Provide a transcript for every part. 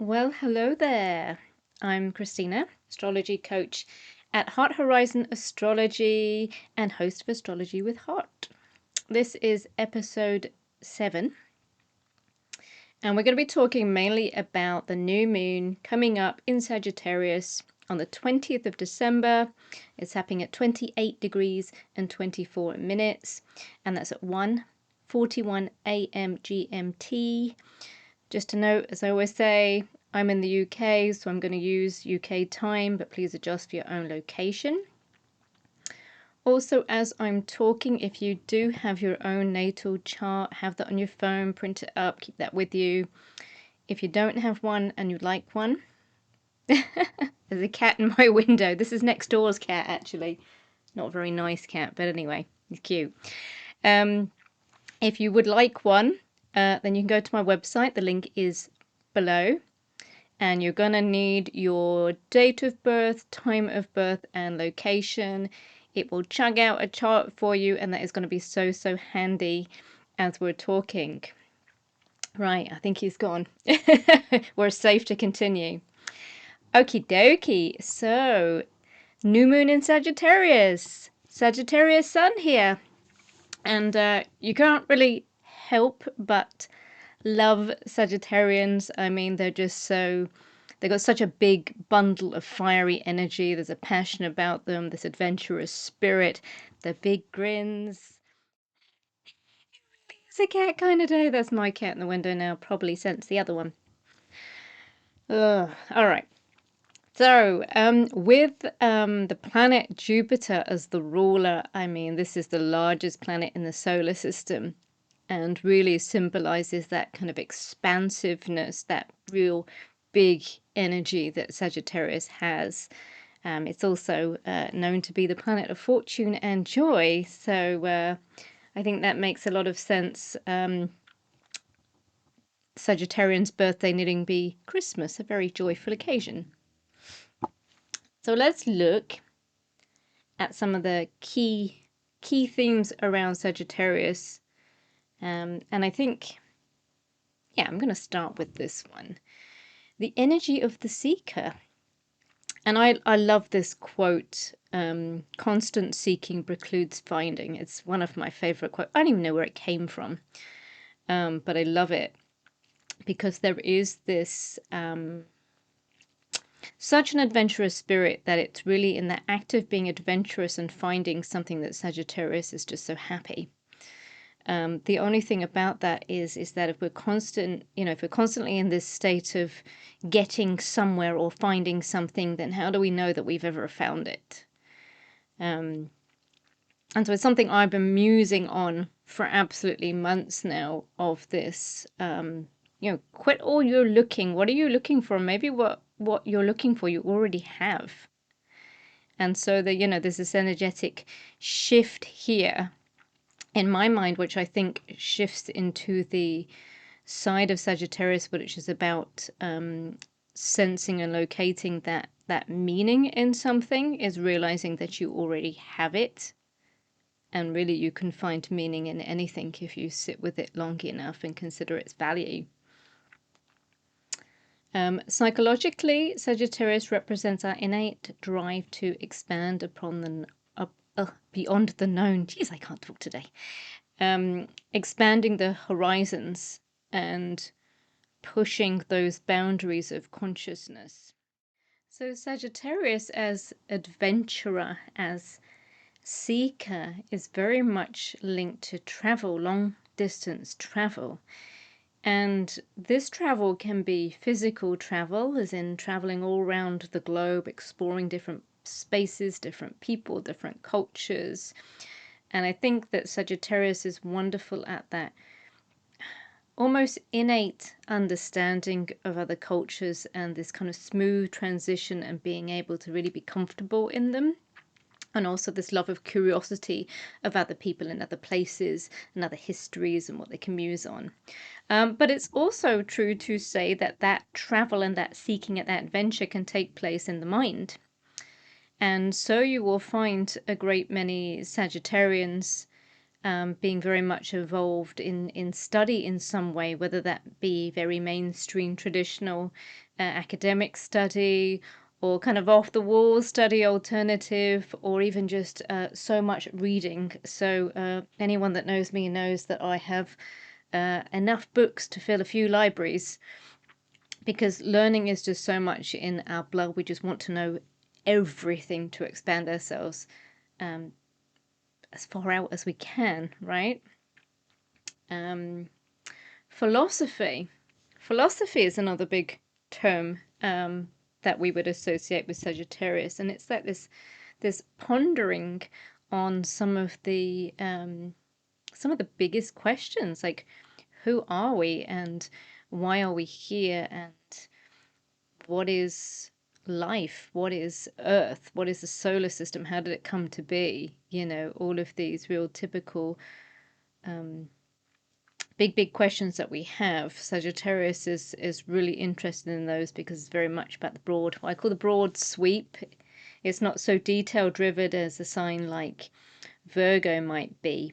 Well, hello there. I'm Christina, astrology coach at Heart Horizon Astrology and host of Astrology with Heart. This is episode 7, and we're going to be talking mainly about the new moon coming up in Sagittarius on the 20th of December. It's happening at 28 degrees and 24 minutes, and that's at 1:41 a.m. GMT. Just to note, as I always say, I'm in the UK, so I'm going to use UK time, but please adjust for your own location. Also, as I'm talking, if you do have your own natal chart, have that on your phone, print it up, keep that with you. If you don't have one and you'd like one, there's a cat in my window. This is next door's cat, actually. Not a very nice cat, but anyway, he's cute. If you would like one, then you can go to my website. The link is below. And you're going to need your date of birth, time of birth, and location. It will chug out a chart for you, and that is going to be so handy as we're talking. Right, I think he's gone. We're safe to continue. Okie dokie. So, new moon in Sagittarius. Sagittarius sun here. And you can't really help but love Sagittarians. I mean, they're just so... They've got such a big bundle of fiery energy. There's a passion about them, this adventurous spirit, the big grins. It's a cat kind of day. That's my cat in the window now. Probably sense the other one. Ugh. All right. So, with the planet Jupiter as the ruler, I mean, this is the largest planet in the solar system and really symbolizes that kind of expansiveness, that real big energy that Sagittarius has. It's also known to be the planet of fortune and joy, so I think that makes a lot of sense. Sagittarian's birthday needing be Christmas, a very joyful occasion. So let's look at some of the key themes around Sagittarius. And I think, yeah, I'm going to start with this one. The energy of the seeker. And I love this quote, constant seeking precludes finding. It's one of my favorite quotes. I don't even know where it came from, but I love it because there is this such an adventurous spirit that it's really in the act of being adventurous and finding something that Sagittarius is just so happy. The only thing about that is that if we're constantly in this state of getting somewhere or finding something, then how do we know that we've ever found it? And so it's something I've been musing on for absolutely months now of this, quit all your looking. What are you looking for? Maybe what you're looking for, you already have. And so there's this energetic shift here in my mind, which I think shifts into the side of Sagittarius, which is about sensing and locating that meaning in something, is realizing that you already have it. And really you can find meaning in anything if you sit with it long enough and consider its value. Psychologically, Sagittarius represents our innate drive to expand upon beyond the known. Geez, I can't talk today. Expanding the horizons and pushing those boundaries of consciousness. So Sagittarius as adventurer, as seeker, is very much linked to travel, long distance travel. And this travel can be physical travel, as in traveling all around the globe, exploring different spaces, different people, different cultures. And I think that Sagittarius is wonderful at that almost innate understanding of other cultures and this kind of smooth transition and being able to really be comfortable in them. And also this love of curiosity of other people and other places and other histories and what they can muse on. But it's also true to say that that travel and that seeking at that adventure can take place in the mind. And so you will find a great many Sagittarians being very much involved in study in some way, whether that be very mainstream, traditional academic study, or kind of off the wall study alternative, or even just so much reading. So anyone that knows me knows that I have enough books to fill a few libraries, because learning is just so much in our blood. We just want to know everything to expand ourselves as far out as we can, right? Philosophy. Philosophy is another big term that we would associate with Sagittarius, and it's like this pondering on some of the biggest questions, like who are we and why are we here, and what is life, what is Earth, what is the solar system, how did it come to be? You know, all of these real typical big questions that we have. Sagittarius is really interested in those because it's very much about the broad, what I call the broad sweep. It's not so detail driven as a sign like Virgo might be.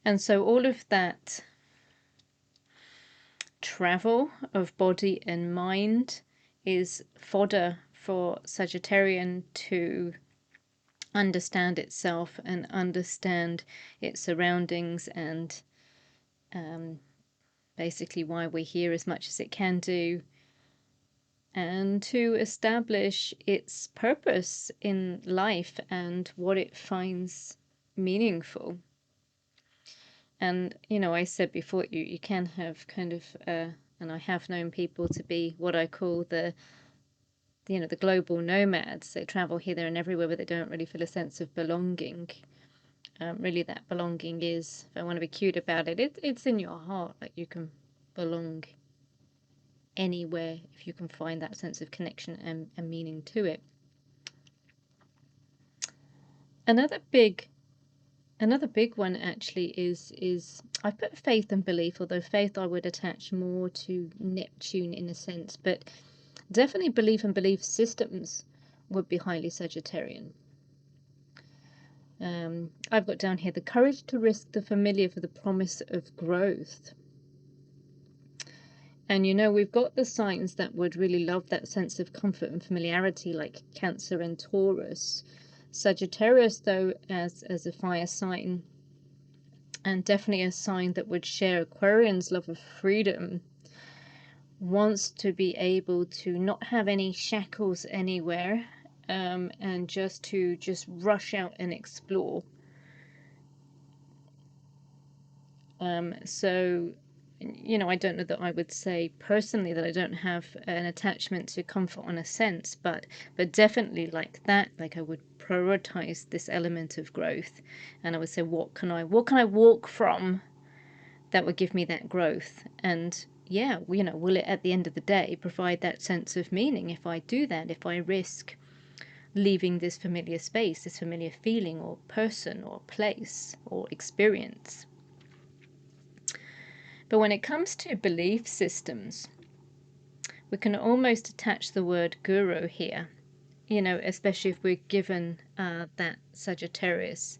And so all of that travel of body and mind is fodder for Sagittarian to understand itself and understand its surroundings, and basically why we're here as much as it can do, and to establish its purpose in life and what it finds meaningful. And you know, I said before, you can have kind of and I have known people to be what I call the global nomads. They travel here, there, and everywhere, but they don't really feel a sense of belonging. Really, that belonging is, if I want to be cute about it, it's in your heart. Like, you can belong anywhere if you can find that sense of connection and meaning to it. Another big one actually is I put faith and belief, although faith I would attach more to Neptune in a sense, but definitely belief and belief systems would be highly Sagittarian. I've got down here the courage to risk the familiar for the promise of growth. And you know, we've got the signs that would really love that sense of comfort and familiarity, like Cancer and Taurus. Sagittarius, though, as a fire sign, and definitely a sign that would share Aquarian's love of freedom, wants to be able to not have any shackles anywhere, and just rush out and explore. So, you know, I don't know that I would say personally that I don't have an attachment to comfort on a sense, but definitely like that, like I would prioritize this element of growth, and I would say, what can I walk from that would give me that growth? And yeah, you know, will it at the end of the day provide that sense of meaning if I do that, if I risk leaving this familiar space, this familiar feeling or person or place or experience? But when it comes to belief systems, we can almost attach the word guru here, you know, especially if we're given that Sagittarius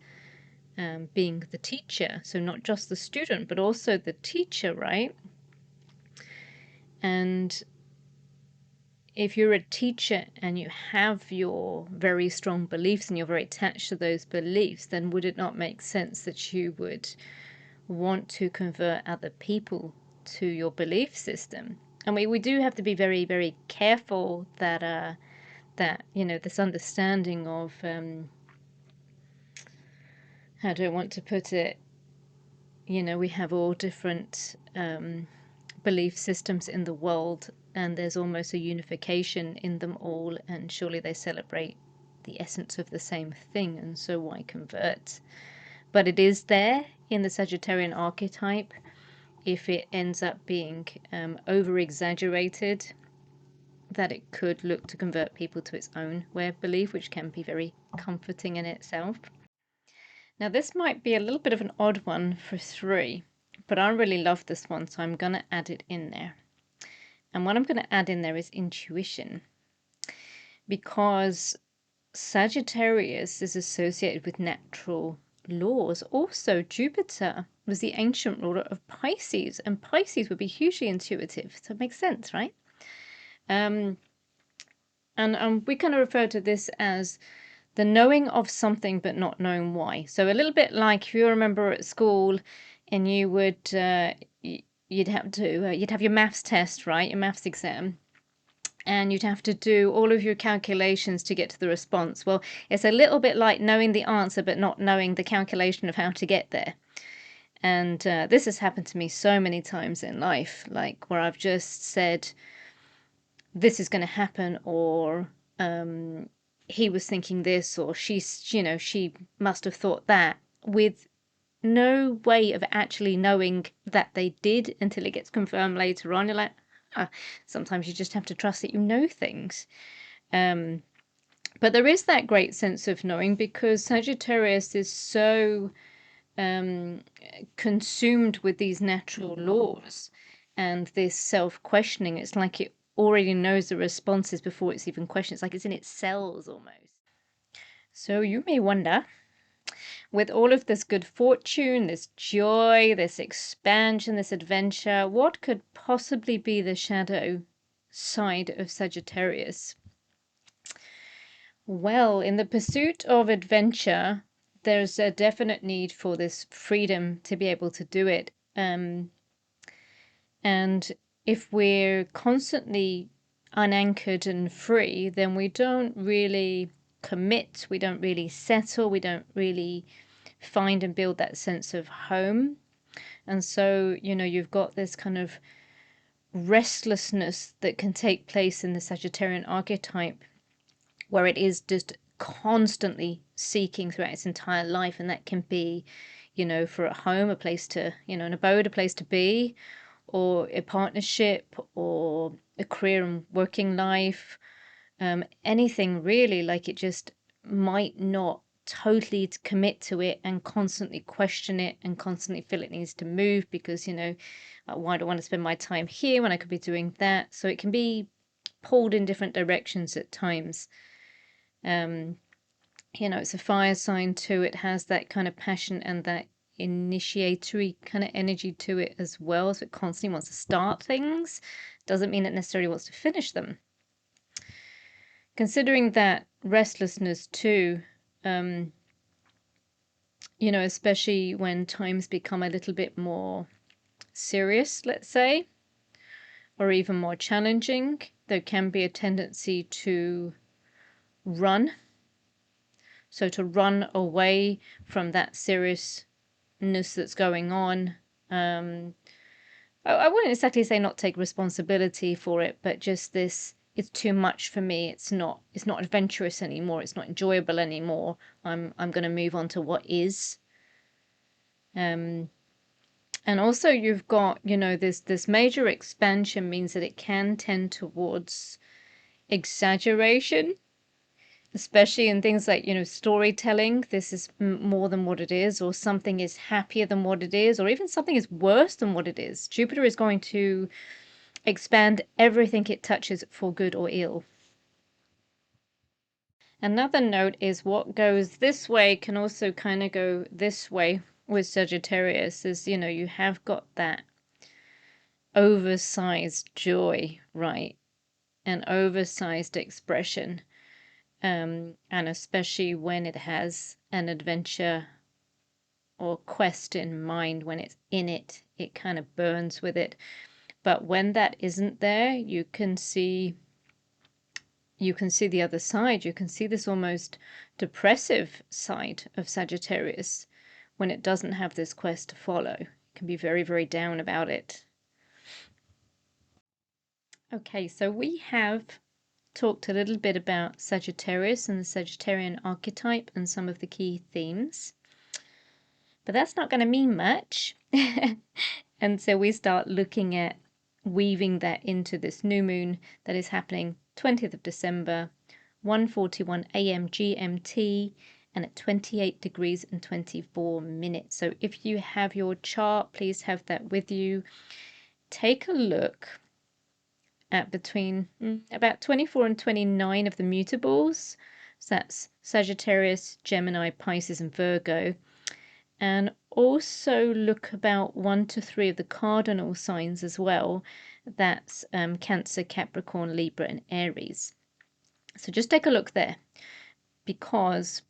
being the teacher. So not just the student, but also the teacher, right? And if you're a teacher and you have your very strong beliefs and you're very attached to those beliefs, then would it not make sense that you would want to convert other people to your belief system? And we do have to be very, very careful that you know, this understanding of how do I want to put it, you know, we have all different belief systems in the world, and there's almost a unification in them all, and surely they celebrate the essence of the same thing, and so why convert? But it is there in the Sagittarian archetype. If it ends up being over exaggerated, that it could look to convert people to its own way of belief, which can be very comforting in itself. Now, this might be a little bit of an odd one for 3, but I really love this one, so I'm going to add it in there. And what I'm going to add in there is intuition, because Sagittarius is associated with natural laws. Also, Jupiter was the ancient ruler of Pisces, and Pisces would be hugely intuitive. So it makes sense, right? And we kind of refer to this as the knowing of something but not knowing why. So a little bit like if you remember at school and you would you'd have your maths test, right? Your maths exam. And you'd have to do all of your calculations to get to the response. Well, it's a little bit like knowing the answer but not knowing the calculation of how to get there. And this has happened to me so many times in life, like where I've just said, this is going to happen, or he was thinking this, or she must have thought that, with no way of actually knowing that they did until it gets confirmed later on. You're like, sometimes you just have to trust that you know things. But there is that great sense of knowing because Sagittarius is so consumed with these natural laws and this self-questioning. It's like it already knows the responses before it's even questioned. It's like it's in its cells almost. So you may wonder, with all of this good fortune, this joy, this expansion, this adventure, what could possibly be the shadow side of Sagittarius? Well, in the pursuit of adventure, there's a definite need for this freedom to be able to do it. And if we're constantly unanchored and free, then we don't really commit, we don't really settle, we don't really find and build that sense of home. And so, you've got this kind of restlessness that can take place in the Sagittarian archetype, where it is just constantly seeking throughout its entire life. And that can be, for a home, a place to, an abode, a place to be, or a partnership, or a career and working life, anything really. Like, it just might not totally commit to it and constantly question it and constantly feel it needs to move because, why do I want to spend my time here when I could be doing that? So it can be pulled in different directions at times. It's a fire sign too. It has that kind of passion and that initiatory kind of energy to it as well. So it constantly wants to start things. Doesn't mean it necessarily wants to finish them. Considering that restlessness too, especially when times become a little bit more serious, let's say, or even more challenging, there can be a tendency to run. So to run away from that seriousness that's going on. I wouldn't exactly say not take responsibility for it, but just this, it's too much for me. It's not adventurous anymore. It's not enjoyable anymore. I'm going to move on to what is. And also you've got, this major expansion means that it can tend towards exaggeration, especially in things like, storytelling. This is more than what it is, or something is happier than what it is, or even something is worse than what it is. Jupiter is going to expand everything it touches for good or ill. Another note is what goes this way can also kind of go this way with Sagittarius, is, you have got that oversized joy, right? An oversized expression. And especially when it has an adventure or quest in mind, when it's in it, it kind of burns with it. But when that isn't there, you can see the other side. You can see this almost depressive side of Sagittarius when it doesn't have this quest to follow. It can be very, very down about it. Okay, so we have talked a little bit about Sagittarius and the Sagittarian archetype and some of the key themes. But that's not going to mean much until we start looking at weaving that into this new moon that is happening 20th of December, 1:41 a.m. GMT, and at 28 degrees and 24 minutes. So if you have your chart, please have that with you. Take a look at between about 24 and 29 of the mutables. So that's Sagittarius, Gemini, Pisces, and Virgo. and also look about 1 to 3 of the cardinal signs as well. That's Cancer, Capricorn, Libra, and Aries. So just take a look there, because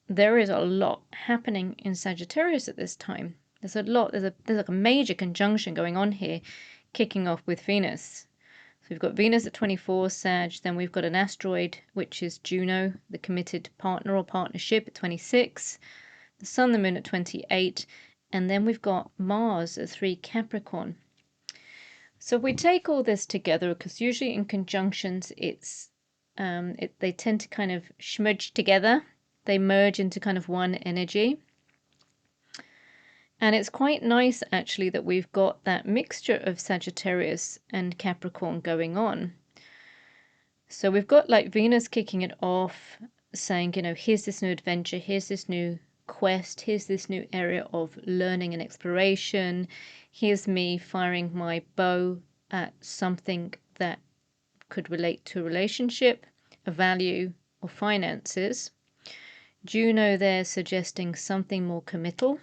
there is a lot happening in Sagittarius at this time. There's a lot, there's like a major conjunction going on here, kicking off with Venus. So we've got Venus at 24 Sag, then we've got an asteroid, which is Juno, the committed partner or partnership, at 26, the Sun, the Moon at 28, and then we've got Mars at 3 Capricorn. So if we take all this together, because usually in conjunctions, they tend to kind of smudge together. They merge into kind of one energy. And it's quite nice, actually, that we've got that mixture of Sagittarius and Capricorn going on. So we've got like Venus kicking it off, saying, here's this new adventure, here's this new quest, here's this new area of learning and exploration. Here's me firing my bow at something that could relate to a relationship, a value, or finances. Juno there suggesting something more committal.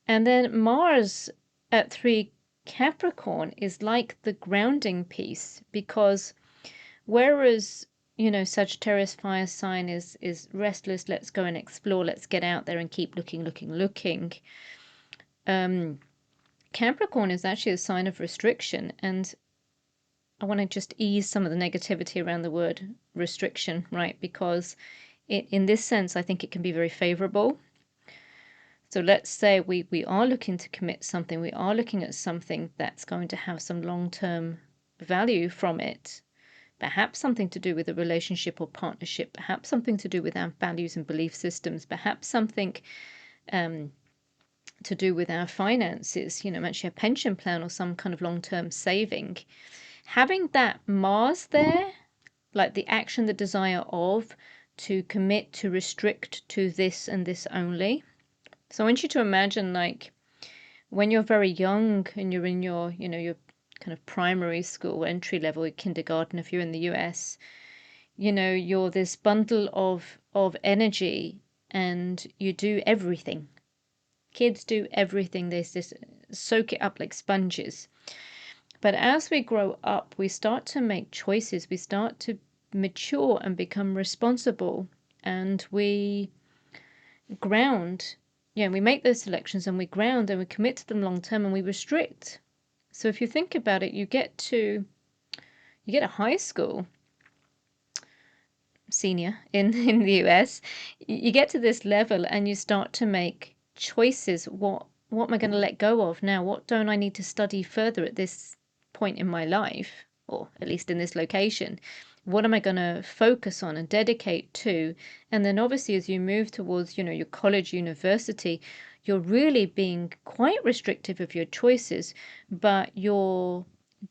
And then Mars at 3 Capricorn is like the grounding piece, because whereas, Sagittarius fire sign is restless, let's go and explore, let's get out there and keep looking. Capricorn is actually a sign of restriction, and I want to just ease some of the negativity around the word restriction, right? Because in this sense, I think it can be very favorable. So let's say we are looking to commit something, we are looking at something that's going to have some long-term value from it, perhaps something to do with a relationship or partnership, perhaps something to do with our values and belief systems, perhaps something to do with our finances, actually a pension plan or some kind of long-term saving. Having that Mars there, like the action, the desire of, to commit, to restrict to this and this only. So I want you to imagine, like, when you're very young and you're in your, your kind of primary school, entry level, kindergarten, if you're in the US, you're this bundle of energy and you do everything. Kids do everything. They just soak it up like sponges. But as we grow up, we start to make choices. We start to mature and become responsible, and we ground. We make those selections and we ground and we commit to them long term and we restrict. So if you think about it, you get to high school, senior in the US, you get to this level and you start to make choices. What am I going to let go of now? What don't I need to study further at this point in my life, or at least in this location? What am I going to focus on and dedicate to? And then obviously as you move towards, your college, university, you're really being quite restrictive of your choices, but you're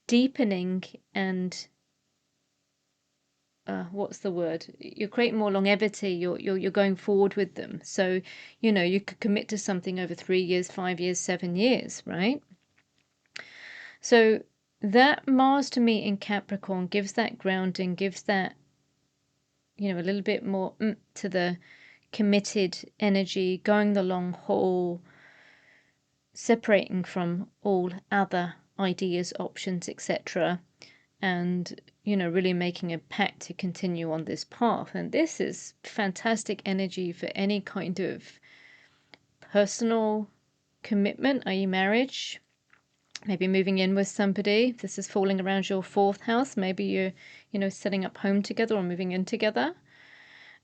deepening and what's the word? You're creating more longevity. You're going forward with them. So, you could commit to something over 3 years, 5 years, 7 years, right? So that Mars to me in Capricorn gives that grounding, gives that, a little bit more to the committed energy, going the long haul, separating from all other ideas, options, etc. And, really making a pact to continue on this path. And this is fantastic energy for any kind of personal commitment, i.e. marriage, maybe moving in with somebody. If this is falling around your 4th house, maybe you're, setting up home together or moving in together.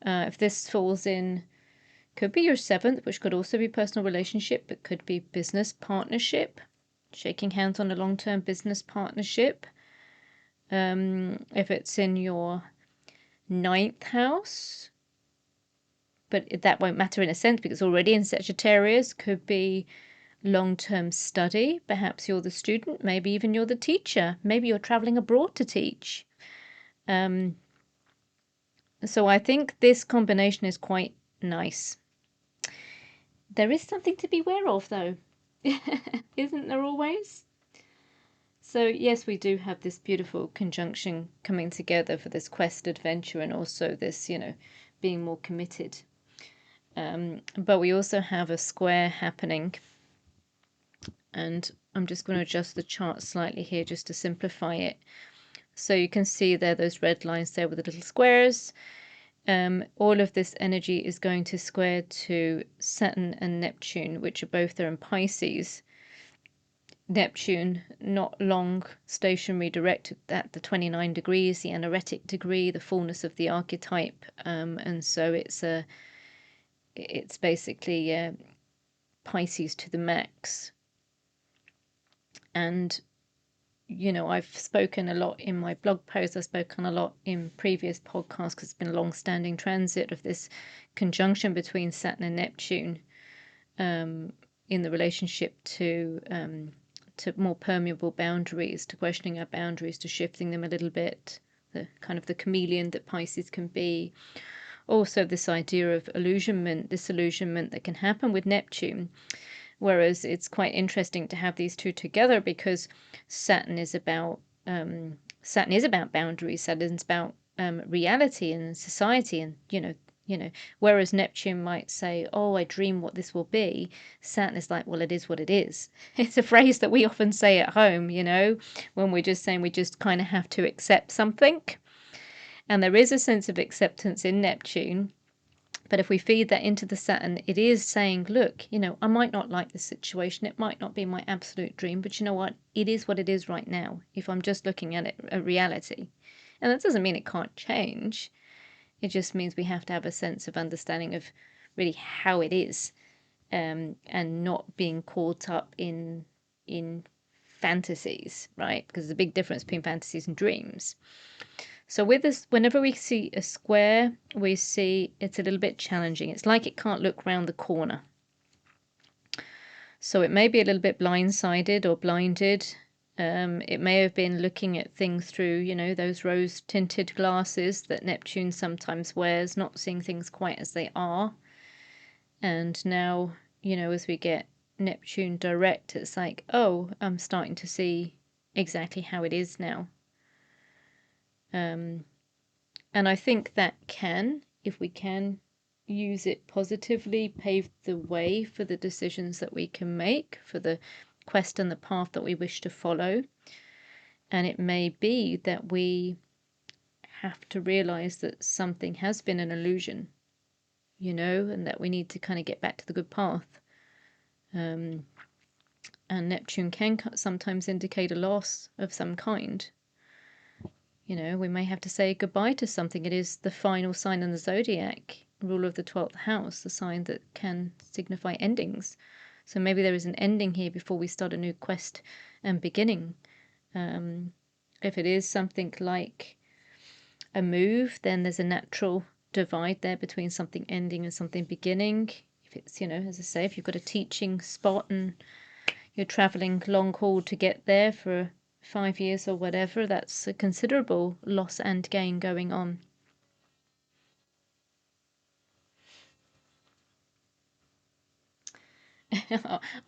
If this falls in, could be your 7th, which could also be personal relationship, but could be business partnership, shaking hands on a long-term business partnership. If it's in your 9th house, but that won't matter in a sense because already in Sagittarius, could be long-term study. Perhaps you're the student, maybe even you're the teacher, maybe you're traveling abroad to teach. So I think this combination is quite nice. There is something to be aware of though, isn't there always? So yes, we do have this beautiful conjunction coming together for this quest adventure and also this, being more committed. But we also have a square happening, and I'm just going to adjust the chart slightly here just to simplify it. So you can see there those red lines there with the little squares. All of this energy is going to square to Saturn and Neptune, which are both there in Pisces. Neptune not long stationary direct at the 29 degrees, the anaretic degree, the fullness of the archetype, and so it's basically Pisces to the max. And I've spoken a lot in my blog posts, I've spoken a lot in previous podcasts because it's been a long-standing transit of this conjunction between Saturn and Neptune in the relationship to more permeable boundaries, to questioning our boundaries, to shifting them a little bit, the kind of the chameleon that Pisces can be. Also, this idea of illusionment, disillusionment that can happen with Neptune. Whereas it's quite interesting to have these two together because Saturn is about boundaries. Saturn's about reality and society, and whereas Neptune might say, "Oh, I dream what this will be," Saturn is like, "Well, it is what it is." It's a phrase that we often say at home, when we're just saying we just kind of have to accept something, and there is a sense of acceptance in Neptune. But if we feed that into the Saturn, it is saying, look, I might not like this situation. It might not be my absolute dream, but you know what? It is what it is right now, if I'm just looking at it, at reality. And that doesn't mean it can't change. It just means we have to have a sense of understanding of really how it is, and not being caught up in fantasies, right? Because there's a big difference between fantasies and dreams. So with this, whenever we see a square, we see it's a little bit challenging. It's like it can't look round the corner. So it may be a little bit blindsided or blinded. It may have been looking at things through, those rose-tinted glasses that Neptune sometimes wears, not seeing things quite as they are. And now, as we get Neptune direct, it's like, oh, I'm starting to see exactly how it is now. And I think that if we can use it positively, pave the way for the decisions that we can make, for the quest and the path that we wish to follow. And it may be that we have to realize that something has been an illusion, and that we need to kind of get back to the good path. And Neptune can sometimes indicate a loss of some kind. We may have to say goodbye to something. It is the final sign in the zodiac, ruler of the 12th house, the sign that can signify endings. So maybe there is an ending here before we start a new quest and beginning. If it is something like a move, then there's a natural divide there between something ending and something beginning. If it's, as I say, if you've got a teaching spot and you're traveling long haul to get there for 5 years or whatever, that's a considerable loss and gain going on.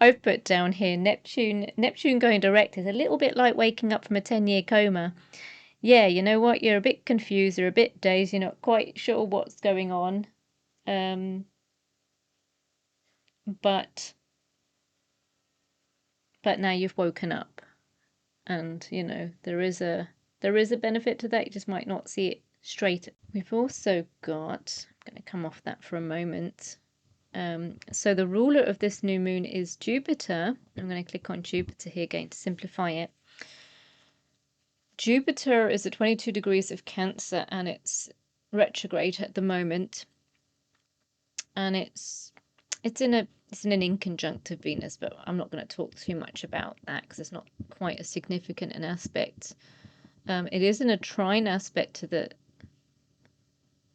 I've put down here Neptune going direct is a little bit like waking up from a 10-year coma. Yeah, you know what? You're a bit confused, you're a bit dazed, you're not quite sure what's going on. But now you've woken up. And there is a benefit to that. You just might not see it straight. We've also got, I'm going to come off that for a moment. So the ruler of this new moon is Jupiter. I'm going to click on Jupiter here again to simplify it. Jupiter is at 22 degrees of Cancer and it's retrograde at the moment. And it's in an inconjunct of Venus, but I'm not going to talk too much about that because it's not quite as significant an aspect. It is in a trine aspect to the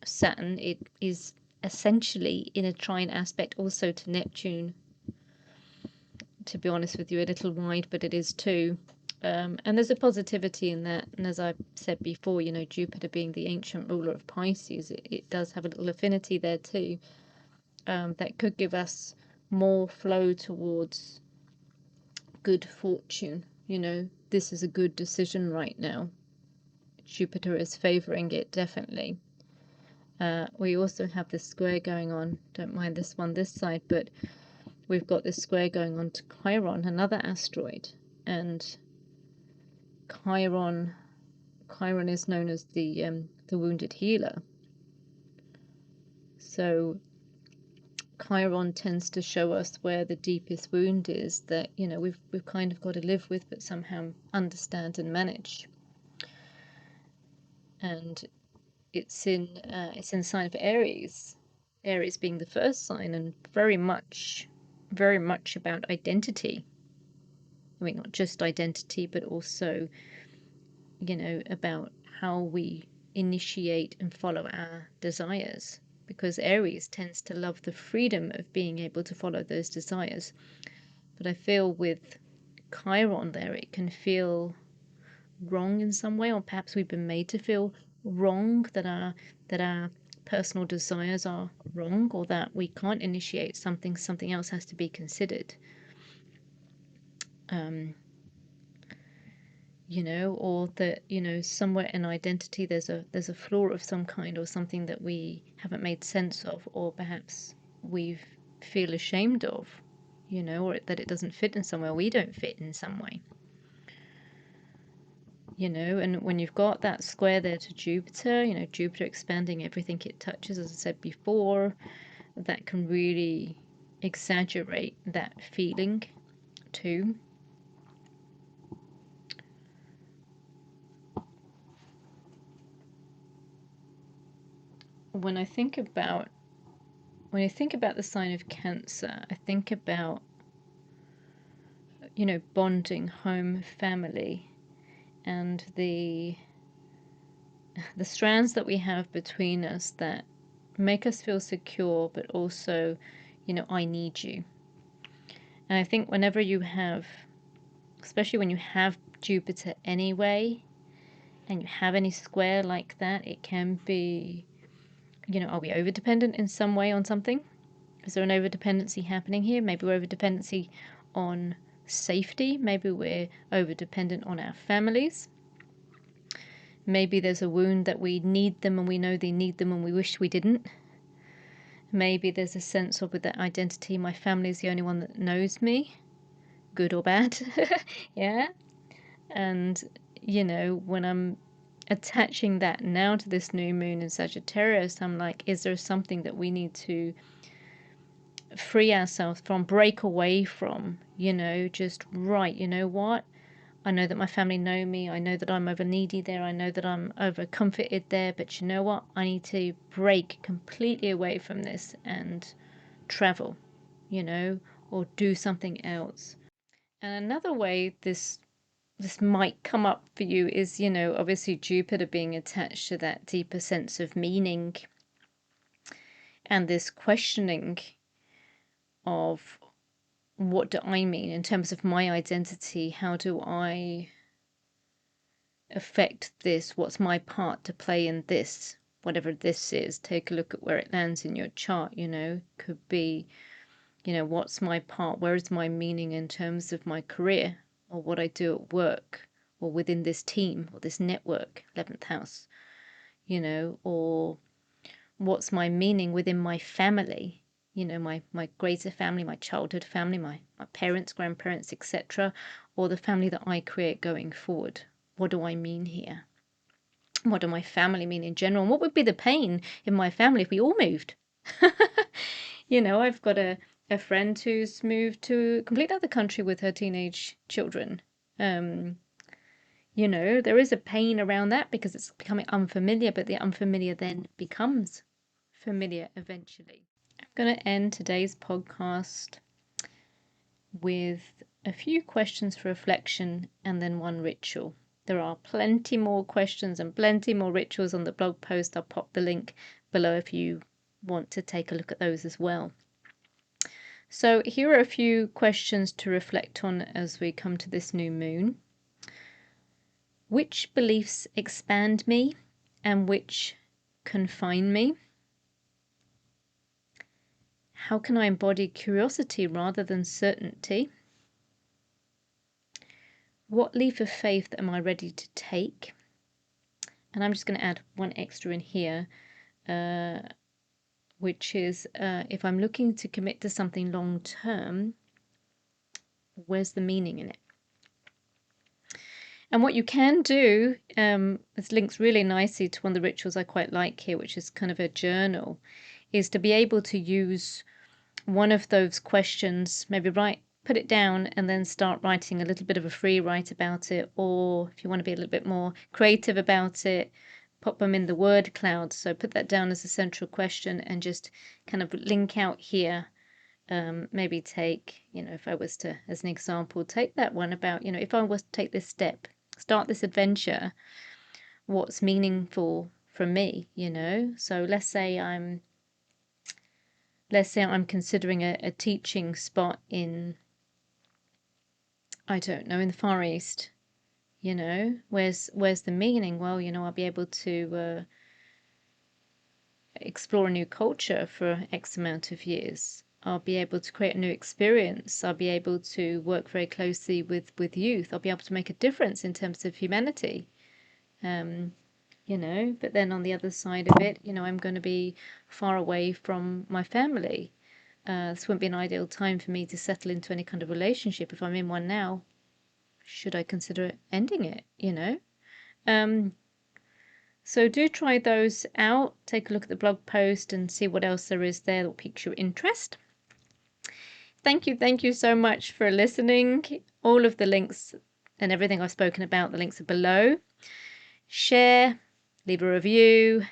Saturn. It is essentially in a trine aspect also to Neptune. To be honest with you, a little wide, but it is too. And there's a positivity in that. And as I said before, Jupiter being the ancient ruler of Pisces, it does have a little affinity there too. That could give us more flow towards good fortune. This is a good decision right now. Jupiter is favoring it, definitely. We also have this square going on. Don't mind this one this side, but we've got this square going on to Chiron, another asteroid. And Chiron is known as the wounded healer. So Chiron tends to show us where the deepest wound is that, you know, we've kind of got to live with, but somehow understand and manage. And it's in the sign of Aries. Aries being the first sign, and very much about identity. I mean, not just identity, but also, you know, about how we initiate and follow our desires. Because Aries tends to love the freedom of being able to follow those desires. But I feel with Chiron there, it can feel wrong in some way, or perhaps we've been made to feel wrong, that our personal desires are wrong, or that we can't initiate something else has to be considered. You know, or that, you know, somewhere in identity there's a flaw of some kind, or something that we haven't made sense of, or perhaps we feel ashamed of, you know, or that it doesn't fit in somewhere, we don't fit in some way. You know, and when you've got that square there to Jupiter, you know, Jupiter expanding everything it touches, as I said before, that can really exaggerate that feeling too. When you think about the sign of Cancer, I think about, you know, bonding, home, family, and the strands that we have between us that make us feel secure, but also, you know, I need you. And I think whenever you have, especially when you have Jupiter anyway, and you have any square like that, it can be, you know, are we over dependent in some way on something? Is there an over dependency happening here? Maybe we're over dependency on safety. Maybe we're over dependent on our families. Maybe there's a wound that we need them and we know they need them and we wish we didn't. Maybe there's a sense of, with that identity, my family is the only one that knows me, good or bad. Yeah. And, you know, when I'm attaching that now to this new moon in Sagittarius, I'm like, is there something that we need to free ourselves from, break away from, you know, just, right, you know what? I know that my family know me. I know that I'm over needy there. I know that I'm over comforted there. But you know what? I need to break completely away from this and travel, you know, or do something else. And another way this might come up for you is, you know, obviously Jupiter being attached to that deeper sense of meaning and this questioning of, what do I mean in terms of my identity? How do I affect this? What's my part to play in this? Whatever this is, take a look at where it lands in your chart, you know, could be, you know, what's my part? Where is my meaning in terms of my career, or what I do at work, or within this team or this network, 11th house, you know, or what's my meaning within my family, you know, my greater family, my childhood family, my parents, grandparents, etc., or the family that I create going forward. What do I mean here? What do my family mean in general? And what would be the pain in my family if we all moved? You know, I've got a friend who's moved to a complete other country with her teenage children. You know, there is a pain around that because it's becoming unfamiliar, but the unfamiliar then becomes familiar eventually. I'm going to end today's podcast with a few questions for reflection and then one ritual. There are plenty more questions and plenty more rituals on the blog post. I'll pop the link below if you want to take a look at those as well. So here are a few questions to reflect on as we come to this new moon. Which beliefs expand me and which confine me? How can I embody curiosity rather than certainty? What leap of faith am I ready to take? And I'm just going to add one extra in here. which is if I'm looking to commit to something long term, where's the meaning in it? And what you can do, this links really nicely to one of the rituals I quite like here, which is kind of a journal, is to be able to use one of those questions, maybe put it down and then start writing a little bit of a free write about it. Or if you want to be a little bit more creative about it, pop them in the word cloud. So put that down as a central question and just kind of link out here. Maybe take, if I was to, as an example, take that one about, if I was to take this step, start this adventure, what's meaningful for me, So let's say I'm considering a teaching spot in, I don't know, in the Far East, where's the meaning? Well, I'll be able to explore a new culture for X amount of years. I'll be able to create a new experience. I'll be able to work very closely with youth. I'll be able to make a difference in terms of humanity. But then on the other side of it, I'm going to be far away from my family. This wouldn't be an ideal time for me to settle into any kind of relationship. If I'm in one now, should I consider ending it, So do try those out. Take a look at the blog post and see what else there is there that piques your interest. Thank you so much for listening. All of the links and everything I've spoken about, the links are below. Share, leave a review,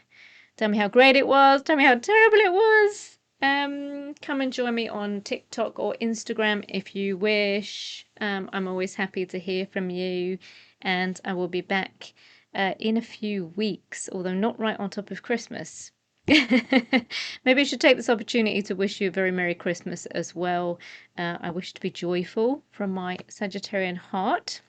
tell me how great it was, tell me how terrible it was. Come and join me on TikTok or Instagram if you wish. I'm always happy to hear from you, and I will be back in a few weeks, although not right on top of Christmas. Maybe I should take this opportunity to wish you a very Merry Christmas as well. I wish to be joyful from my Sagittarian heart.